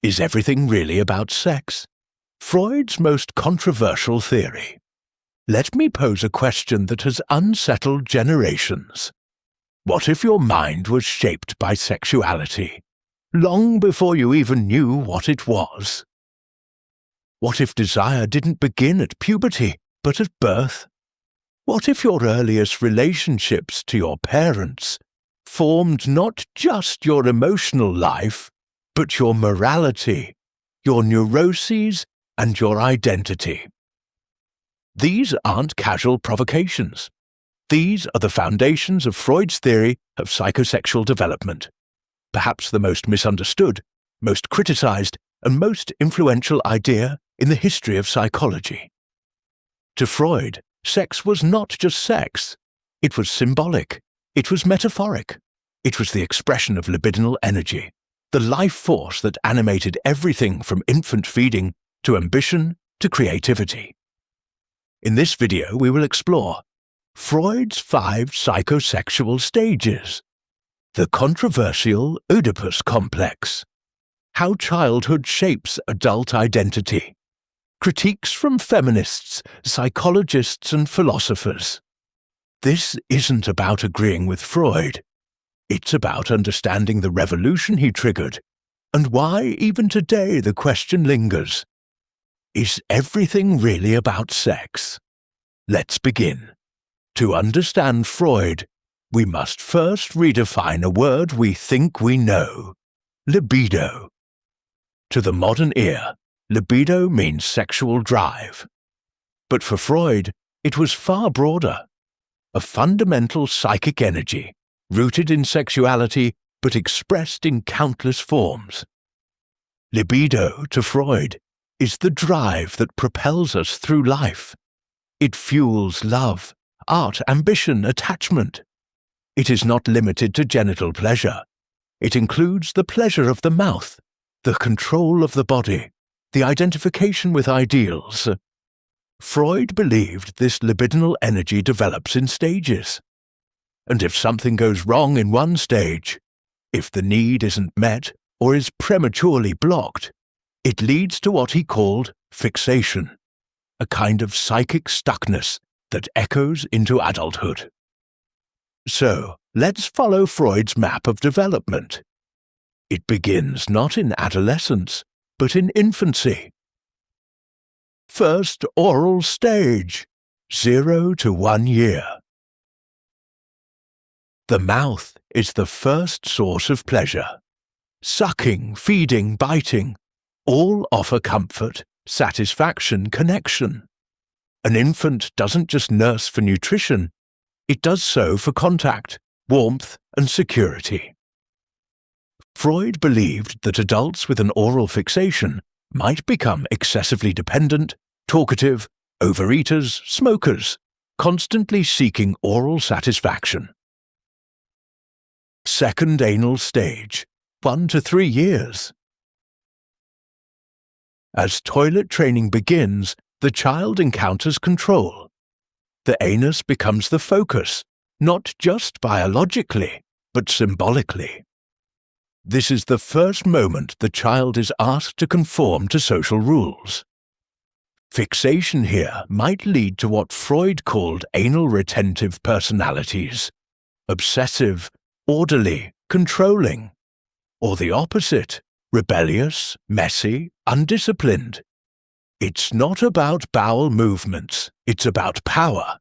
Is everything really about sex? Freud's most controversial theory. Let me pose a question that has unsettled generations. What if your mind was shaped by sexuality, long before you even knew what it was? What if desire didn't begin at puberty, but at birth? What if your earliest relationships to your parents formed not just your emotional life, but your morality, your neuroses, and your identity? These aren't casual provocations. These are the foundations of Freud's theory of psychosexual development, perhaps the most misunderstood, most criticized, and most influential idea in the history of psychology. To Freud, sex was not just sex. It was symbolic. It was metaphoric. It was the expression of libidinal energy, the life force that animated everything from infant feeding to ambition to creativity. In this video, we will explore Freud's 5 psychosexual stages, the controversial Oedipus complex, how childhood shapes adult identity, critiques from feminists, psychologists, and philosophers. This isn't about agreeing with Freud. It's about understanding the revolution he triggered and why, even today, the question lingers. Is everything really about sex? Let's begin. To understand Freud, we must first redefine a word we think we know: libido. To the modern ear, libido means sexual drive. But for Freud, it was far broader. A fundamental psychic energy, rooted in sexuality but expressed in countless forms. Libido, to Freud, is the drive that propels us through life. It fuels love, art, ambition, attachment. It is not limited to genital pleasure. It includes the pleasure of the mouth, the control of the body, the identification with ideals. Freud believed this libidinal energy develops in stages. And if something goes wrong in one stage, if the need isn't met or is prematurely blocked, it leads to what he called fixation, a kind of psychic stuckness that echoes into adulthood. So, let's follow Freud's map of development. It begins not in adolescence, but in infancy. First oral stage, 0 to 1 year. The mouth is the first source of pleasure. Sucking, feeding, biting, all offer comfort, satisfaction, connection. An infant doesn't just nurse for nutrition, it does so for contact, warmth, and security. Freud believed that adults with an oral fixation might become excessively dependent, talkative, overeaters, smokers, constantly seeking oral satisfaction. Second anal stage, 1 to 3 years. As toilet training begins, the child encounters control. The anus becomes the focus, not just biologically, but symbolically. This is the first moment the child is asked to conform to social rules. Fixation here might lead to what Freud called anal retentive personalities: obsessive, orderly, controlling, or the opposite, rebellious, messy, undisciplined. It's not about bowel movements, it's about power.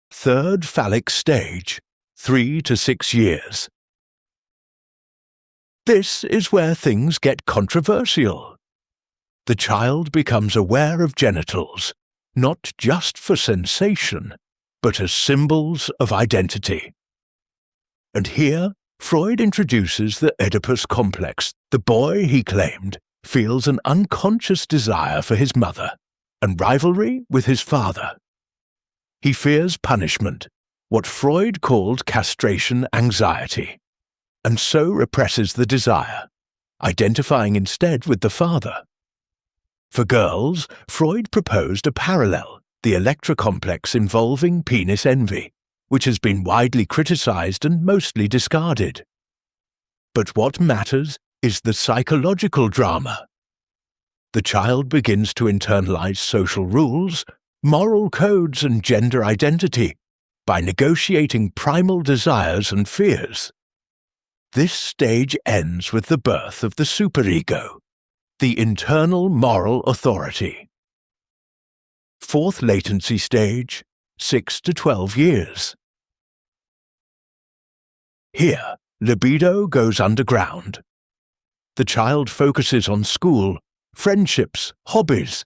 Third phallic stage, 3 to 6 years. This is where things get controversial. The child becomes aware of genitals, not just for sensation, but as symbols of identity. And here, Freud introduces the Oedipus complex. The boy, he claimed, feels an unconscious desire for his mother and rivalry with his father. He fears punishment, what Freud called castration anxiety, and so represses the desire, identifying instead with the father. For girls, Freud proposed a parallel, the Electra complex involving penis envy, which has been widely criticized and mostly discarded. But what matters is the psychological drama. The child begins to internalize social rules, moral codes, and gender identity by negotiating primal desires and fears. This stage ends with the birth of the superego, the internal moral authority. Fourth latency stage, 6 to 12 years. Here, libido goes underground. The child focuses on school, friendships, hobbies.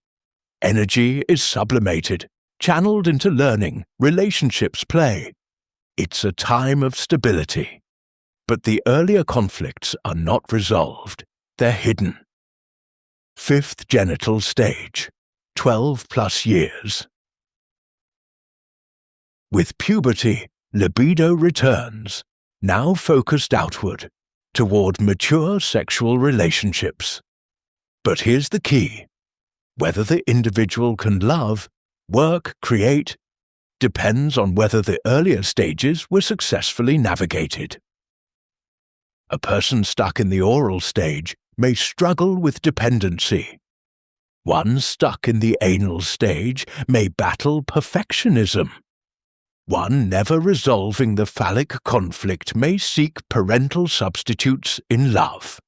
Energy is sublimated, channeled into learning, relationships, play. It's a time of stability. But the earlier conflicts are not resolved. They're hidden. Fifth genital stage, 12+ years. With puberty, libido returns, now focused outward, toward mature sexual relationships. But here's the key. Whether the individual can love, work, create, depends on whether the earlier stages were successfully navigated. A person stuck in the oral stage may struggle with dependency. One stuck in the anal stage may battle perfectionism. One never resolving the phallic conflict may seek parental substitutes in love.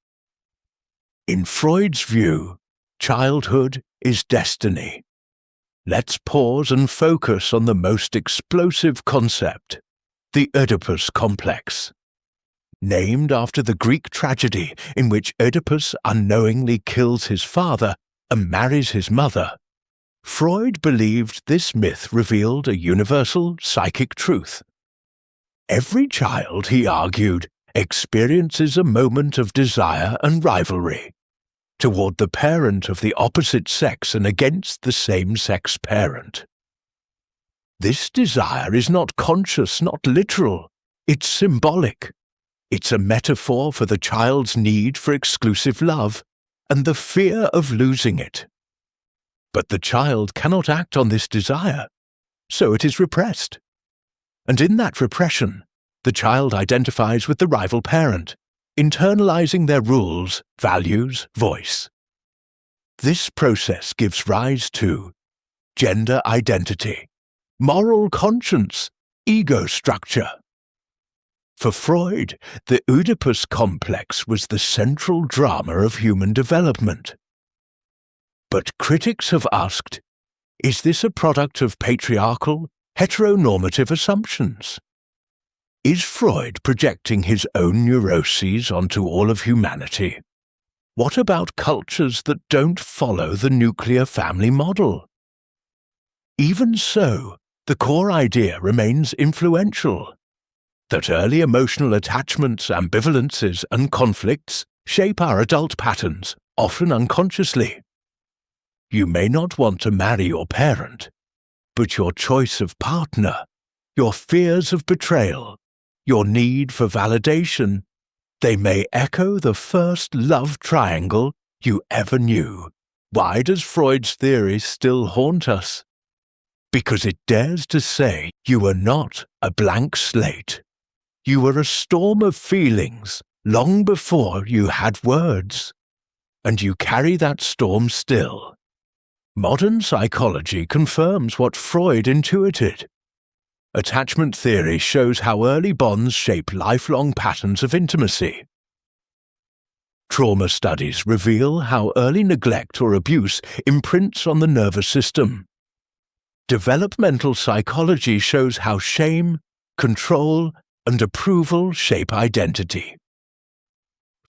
In Freud's view, childhood is destiny. Let's pause and focus on the most explosive concept, the Oedipus complex. Named after the Greek tragedy in which Oedipus unknowingly kills his father and marries his mother, Freud believed this myth revealed a universal psychic truth. Every child, he argued, experiences a moment of desire and rivalry toward the parent of the opposite sex and against the same-sex parent. This desire is not conscious, not literal. It's symbolic. It's a metaphor for the child's need for exclusive love and the fear of losing it. But the child cannot act on this desire, so it is repressed. And in that repression, the child identifies with the rival parent, internalizing their rules, values, voice. This process gives rise to gender identity, moral conscience, ego structure. For Freud, the Oedipus complex was the central drama of human development. But critics have asked, is this a product of patriarchal, heteronormative assumptions? Is Freud projecting his own neuroses onto all of humanity? What about cultures that don't follow the nuclear family model? Even so, the core idea remains influential, that early emotional attachments, ambivalences, and conflicts shape our adult patterns, often unconsciously. You may not want to marry your parent, but your choice of partner, your fears of betrayal, your need for validation, they may echo the first love triangle you ever knew. Why does Freud's theory still haunt us? Because it dares to say you are not a blank slate. You were a storm of feelings long before you had words, and you carry that storm still. Modern psychology confirms what Freud intuited. Attachment theory shows how early bonds shape lifelong patterns of intimacy. Trauma studies reveal how early neglect or abuse imprints on the nervous system. Developmental psychology shows how shame, control, and approval shape identity.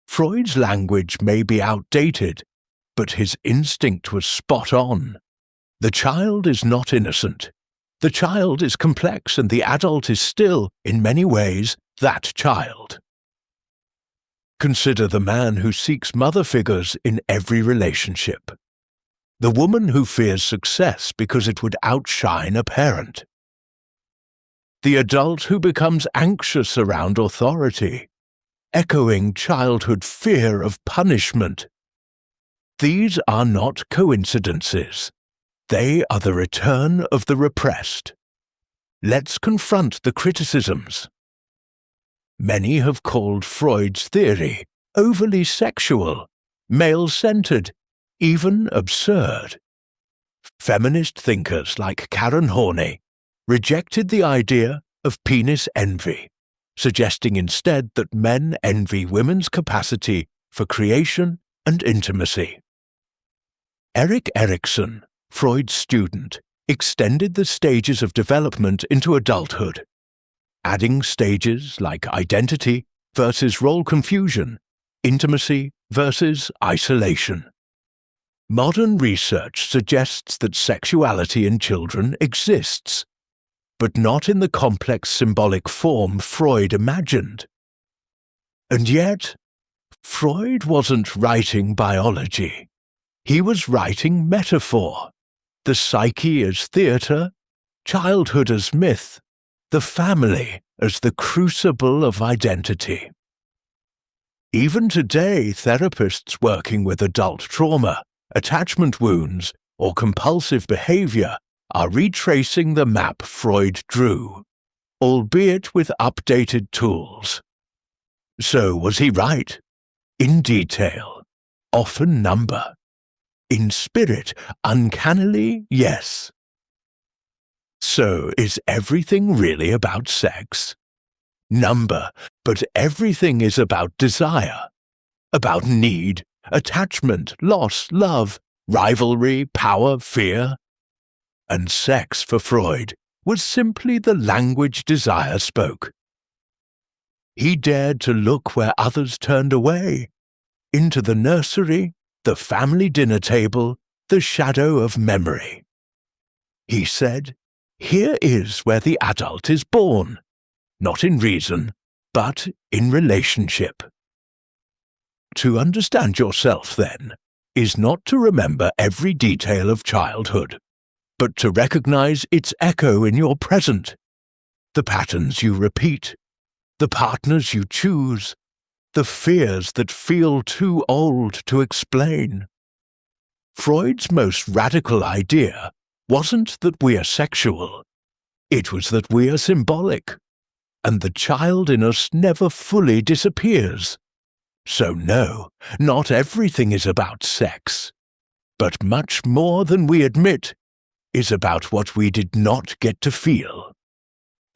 Freud's language may be outdated, but his instinct was spot on. The child is not innocent. The child is complex, and the adult is still, in many ways, that child. Consider the man who seeks mother figures in every relationship. The woman who fears success because it would outshine a parent. The adult who becomes anxious around authority, echoing childhood fear of punishment. These are not coincidences. They are the return of the repressed. Let's confront the criticisms. Many have called Freud's theory overly sexual, male-centered, even absurd. Feminist thinkers like Karen Horney rejected the idea of penis envy, suggesting instead that men envy women's capacity for creation and intimacy. Erik Erikson, Freud's student, extended the stages of development into adulthood, adding stages like identity versus role confusion, intimacy versus isolation. Modern research suggests that sexuality in children exists, but not in the complex symbolic form Freud imagined. And yet, Freud wasn't writing biology. He was writing metaphor, the psyche as theatre, childhood as myth, the family as the crucible of identity. Even today, therapists working with adult trauma, attachment wounds, or compulsive behavior are retracing the map Freud drew, albeit with updated tools. So was he right? In detail, often number. In spirit, uncannily, yes. So is everything really about sex? Number, but everything is about desire, about need, attachment, loss, love, rivalry, power, fear. And sex, for Freud, was simply the language desire spoke. He dared to look where others turned away, into the nursery, the family dinner table, the shadow of memory. He said, "Here is where the adult is born, not in reason, but in relationship." To understand yourself, then, is not to remember every detail of childhood, but to recognize its echo in your present, the patterns you repeat, the partners you choose, the fears that feel too old to explain. Freud's most radical idea wasn't that we are sexual, it was that we are symbolic, and the child in us never fully disappears. So no, not everything is about sex, but much more than we admit is about what we did not get to feel.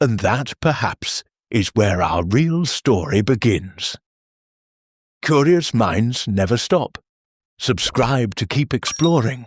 And that, perhaps, is where our real story begins. Curious minds never stop. Subscribe to keep exploring.